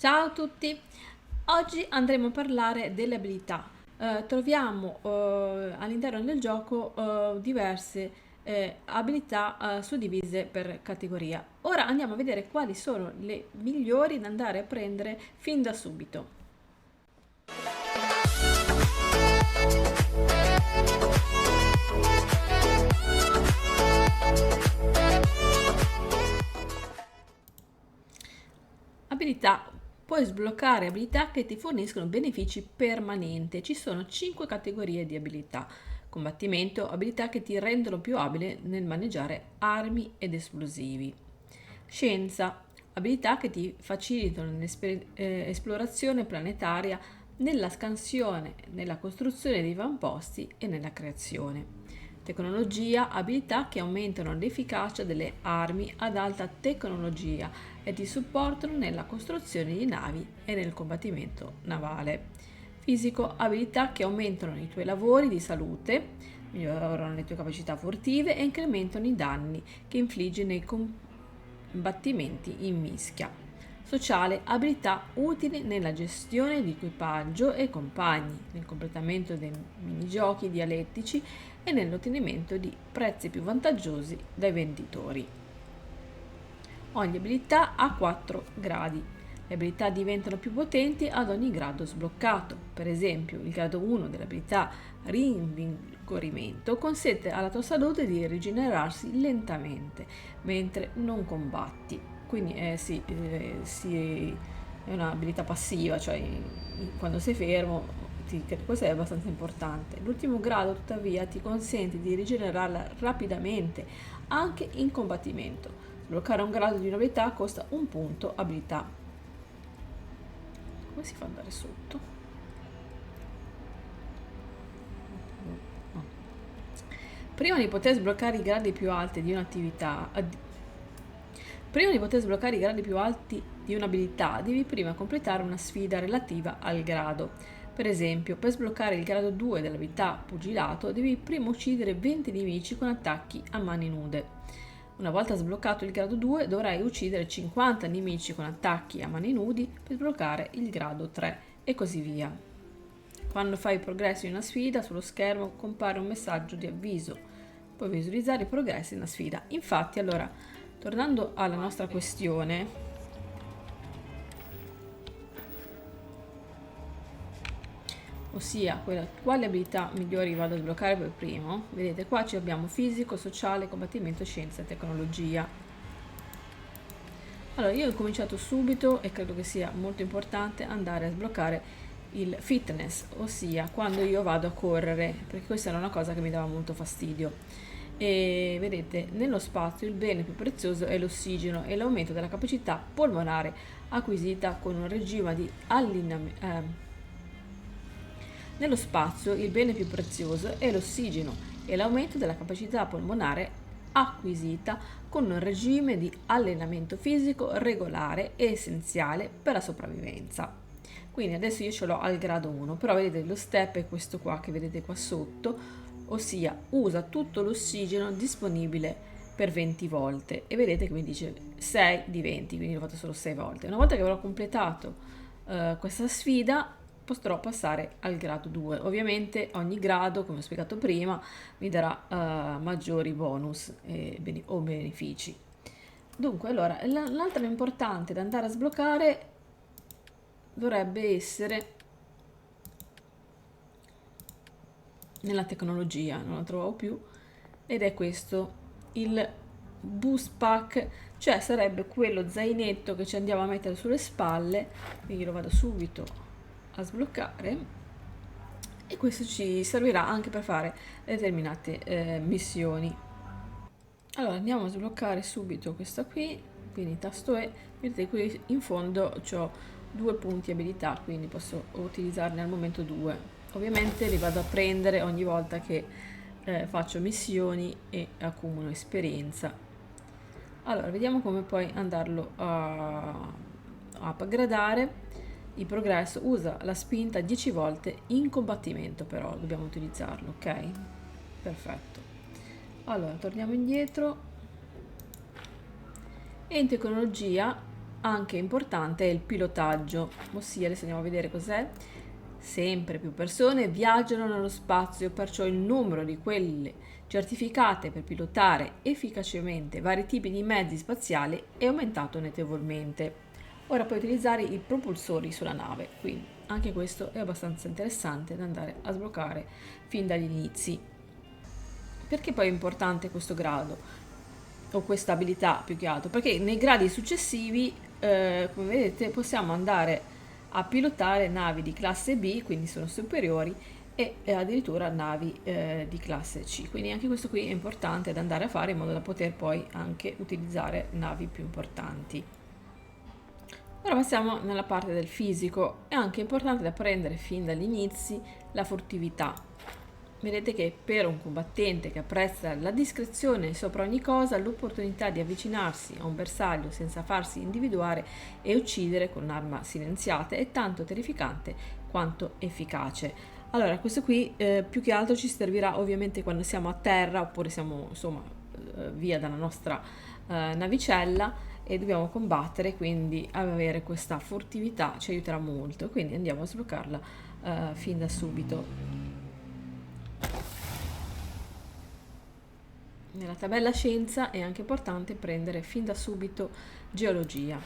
Ciao a tutti, oggi andremo a parlare delle abilità. Troviamo all'interno del gioco diverse abilità suddivise per categoria. Ora andiamo a vedere quali sono le migliori da andare a prendere fin da subito. Abilità. Puoi sbloccare abilità che ti forniscono benefici permanenti. Ci sono 5 categorie di abilità. Combattimento, abilità che ti rendono più abile nel maneggiare armi ed esplosivi. Scienza, abilità che ti facilitano l'esplorazione planetaria nella scansione, nella costruzione di avamposti e nella creazione. Tecnologia, abilità che aumentano l'efficacia delle armi ad alta tecnologia e ti supportano nella costruzione di navi e nel combattimento navale. Fisico, abilità che aumentano i tuoi lavori di salute, migliorano le tue capacità furtive e incrementano i danni che infliggi nei combattimenti in mischia. Sociale, abilità utili nella gestione di equipaggio e compagni, nel completamento dei minigiochi dialettici e nell'ottenimento di prezzi più vantaggiosi dai venditori. Ogni abilità ha 4 gradi. Le abilità diventano più potenti ad ogni grado sbloccato. Per esempio, il grado 1 dell'abilità Rinvigorimento consente alla tua salute di rigenerarsi lentamente mentre non combatti. Quindi è un'abilità passiva, cioè quando sei fermo, questo è abbastanza importante. L'ultimo grado, tuttavia, ti consente di rigenerarla rapidamente anche in combattimento. Sbloccare un grado di un'abilità costa un punto abilità. Come si fa ad andare sotto? Prima di poter sbloccare i gradi più alti di un'attività, prima di poter sbloccare i gradi più alti di un'abilità, devi prima completare una sfida relativa al grado. Per esempio, per sbloccare il grado 2 dell'abilità Pugilato, devi prima uccidere 20 nemici con attacchi a mani nude. Una volta sbloccato il grado 2, dovrai uccidere 50 nemici con attacchi a mani nudi per sbloccare il grado 3 e così via. Quando fai progressi in una sfida, sullo schermo compare un messaggio di avviso. Puoi visualizzare i progressi in una sfida. Infatti, allora, tornando alla nostra questione, ossia quali abilità migliori vado a sbloccare per primo, vedete qua ci abbiamo fisico, sociale, combattimento, scienza e tecnologia. Allora io ho cominciato subito e credo che sia molto importante andare a sbloccare il fitness, ossia quando io vado a correre, perché questa era una cosa che mi dava molto fastidio. E vedete, nello spazio il bene più prezioso è l'ossigeno e l'aumento della capacità polmonare acquisita con un regime di allineamento. Nello spazio il bene più prezioso è l'ossigeno e l'aumento della capacità polmonare acquisita con un regime di allenamento fisico regolare e essenziale per la sopravvivenza. Quindi adesso io ce l'ho al grado 1, però vedete lo step è questo qua che vedete qua sotto, ossia usa tutto l'ossigeno disponibile per 20 volte e vedete che mi dice 6 di 20, quindi l'ho fatto solo 6 volte. Una volta che avrò completato questa sfida potrò passare al grado 2. Ovviamente ogni grado, come ho spiegato prima, mi darà maggiori bonus o benefici. Dunque, allora, l'altra importante da andare a sbloccare dovrebbe essere nella tecnologia, non la trovavo più, ed è questo, il boost pack, cioè sarebbe quello zainetto che ci andiamo a mettere sulle spalle, quindi lo vado subito a sbloccare e questo ci servirà anche per fare determinate missioni. Allora andiamo a sbloccare subito questa qui, quindi tasto E, vedete qui in fondo ho 2 punti abilità, quindi posso utilizzarne al momento 2. Ovviamente li vado a prendere ogni volta che faccio missioni e accumulo esperienza. Allora vediamo come poi andarlo a upgradare. Il progresso usa la spinta 10 volte in combattimento, però dobbiamo utilizzarlo, ok? Perfetto. Allora torniamo indietro e in tecnologia anche importante è il pilotaggio, ossia adesso andiamo a vedere cos'è. Sempre più persone viaggiano nello spazio, perciò il numero di quelle certificate per pilotare efficacemente vari tipi di mezzi spaziali è aumentato notevolmente. Ora puoi utilizzare i propulsori sulla nave, quindi anche questo è abbastanza interessante da andare a sbloccare fin dagli inizi. Perché poi è importante questo grado o questa abilità più che altro? Perché nei gradi successivi, come vedete, possiamo andare a pilotare navi di classe B, quindi sono superiori, e addirittura navi di classe C. Quindi anche questo qui è importante da andare a fare in modo da poter poi anche utilizzare navi più importanti. Ora passiamo nella parte del fisico. È anche importante da prendere fin dagli inizi la furtività. Vedete che per un combattente che apprezza la discrezione sopra ogni cosa, l'opportunità di avvicinarsi a un bersaglio senza farsi individuare e uccidere con un'arma silenziata è tanto terrificante quanto efficace. Allora, questo qui più che altro ci servirà ovviamente quando siamo a terra oppure siamo insomma via dalla nostra navicella e dobbiamo combattere, quindi avere questa furtività ci aiuterà molto, quindi andiamo a sbloccarla fin da subito. Nella tabella scienza è anche importante prendere fin da subito geologia.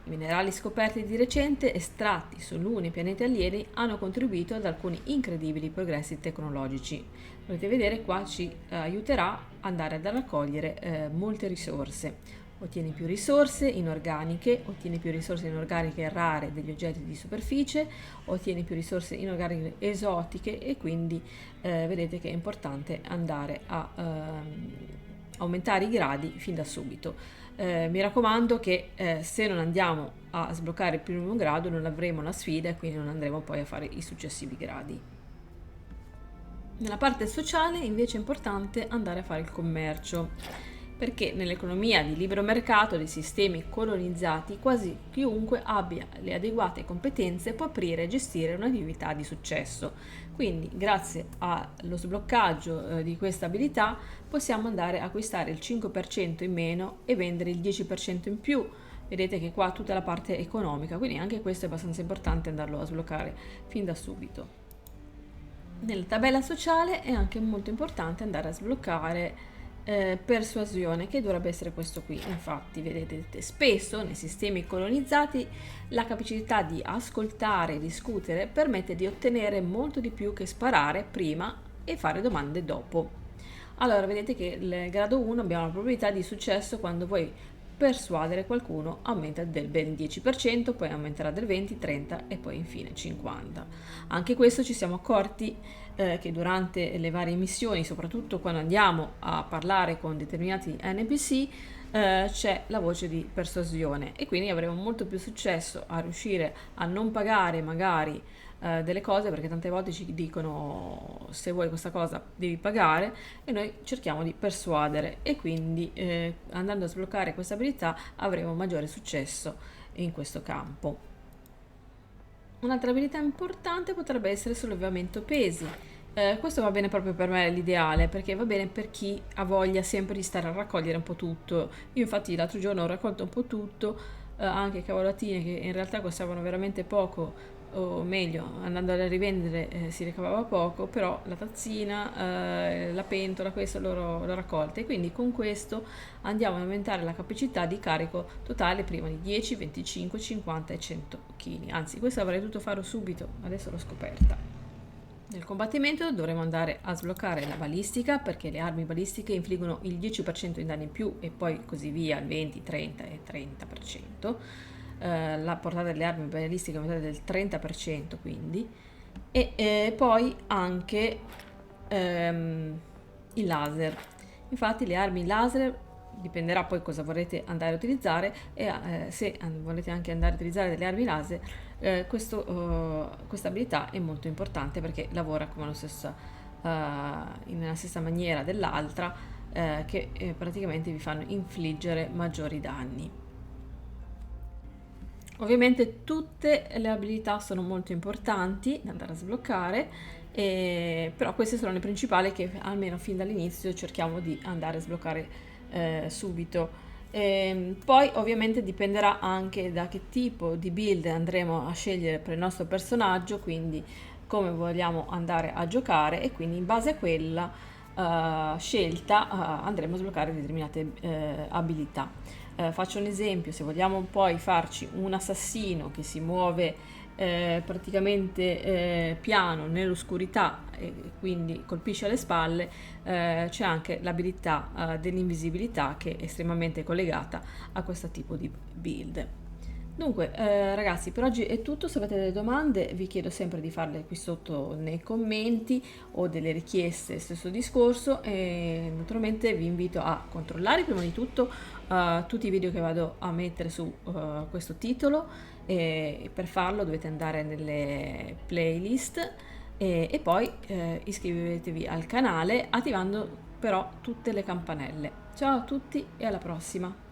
I minerali scoperti di recente, estratti su lune e pianeti alieni, hanno contribuito ad alcuni incredibili progressi tecnologici. Potete vedere qua ci aiuterà ad andare ad raccogliere molte risorse. Ottieni più risorse inorganiche, ottieni più risorse inorganiche rare degli oggetti di superficie, ottieni più risorse inorganiche esotiche e quindi vedete che è importante andare a aumentare i gradi fin da subito. Mi raccomando che se non andiamo a sbloccare il primo grado non avremo la sfida e quindi non andremo poi a fare i successivi gradi. Nella parte sociale invece è importante andare a fare il commercio, perché nell'economia di libero mercato dei sistemi colonizzati quasi chiunque abbia le adeguate competenze può aprire e gestire un'attività di successo. Quindi grazie allo sbloccaggio di questa abilità possiamo andare a acquistare il 5% in meno e vendere il 10% in più. Vedete che qua tutta la parte economica, quindi anche questo è abbastanza importante andarlo a sbloccare fin da subito. Nella tabella sociale è anche molto importante andare a sbloccare persuasione, che dovrebbe essere questo qui. Infatti vedete spesso nei sistemi colonizzati la capacità di ascoltare e discutere permette di ottenere molto di più che sparare prima e fare domande dopo. Allora vedete che il grado 1 abbiamo la probabilità di successo quando vuoi persuadere qualcuno aumenta del ben 10%, poi aumenterà del 20, 30 e poi infine 50. Anche questo ci siamo accorti che durante le varie missioni, soprattutto quando andiamo a parlare con determinati NPC, c'è la voce di persuasione e quindi avremo molto più successo a riuscire a non pagare magari delle cose, perché tante volte ci dicono se vuoi questa cosa devi pagare e noi cerchiamo di persuadere e quindi andando a sbloccare questa abilità avremo maggiore successo in questo campo. Un'altra abilità importante potrebbe essere il sollevamento pesi. Questo va bene proprio per me, è l'ideale, perché va bene per chi ha voglia sempre di stare a raccogliere un po' tutto. Io infatti l'altro giorno ho raccolto un po' tutto, anche cavolatine che in realtà costavano veramente poco, o meglio, andando a rivendere si ricavava poco, però la tazzina, la pentola, questo l'ho raccolta e quindi con questo andiamo ad aumentare la capacità di carico totale prima di 10, 25, 50 e 100 kg. Anzi, questo avrei dovuto farlo subito, adesso l'ho scoperta. Nel combattimento dovremo andare a sbloccare la balistica, perché le armi balistiche infliggono il 10% in danni in più e poi così via, il 20, 30 e 30%. La portata delle armi balistiche è aumentata del 30% quindi. E poi anche il laser. Infatti le armi laser dipenderà poi cosa vorrete andare a utilizzare e se volete anche andare a utilizzare delle armi laser questa abilità è molto importante perché lavora come nella stessa maniera dell'altra che praticamente vi fanno infliggere maggiori danni. Ovviamente tutte le abilità sono molto importanti da andare a sbloccare, però queste sono le principali che almeno fin dall'inizio cerchiamo di andare a sbloccare subito. Poi ovviamente dipenderà anche da che tipo di build andremo a scegliere per il nostro personaggio, quindi come vogliamo andare a giocare, e quindi in base a quella scelta andremo a sbloccare determinate abilità. Faccio un esempio: se vogliamo poi farci un assassino che si muove praticamente piano nell'oscurità e quindi colpisce alle spalle, c'è anche l'abilità dell'invisibilità, che è estremamente collegata a questo tipo di build. Dunque, ragazzi, per oggi è tutto. Se avete delle domande, vi chiedo sempre di farle qui sotto nei commenti, o delle richieste, stesso discorso, e naturalmente vi invito a controllare prima di tutto tutti i video che vado a mettere su questo titolo, e per farlo dovete andare nelle playlist e poi iscrivetevi al canale attivando però tutte le campanelle. Ciao a tutti e alla prossima!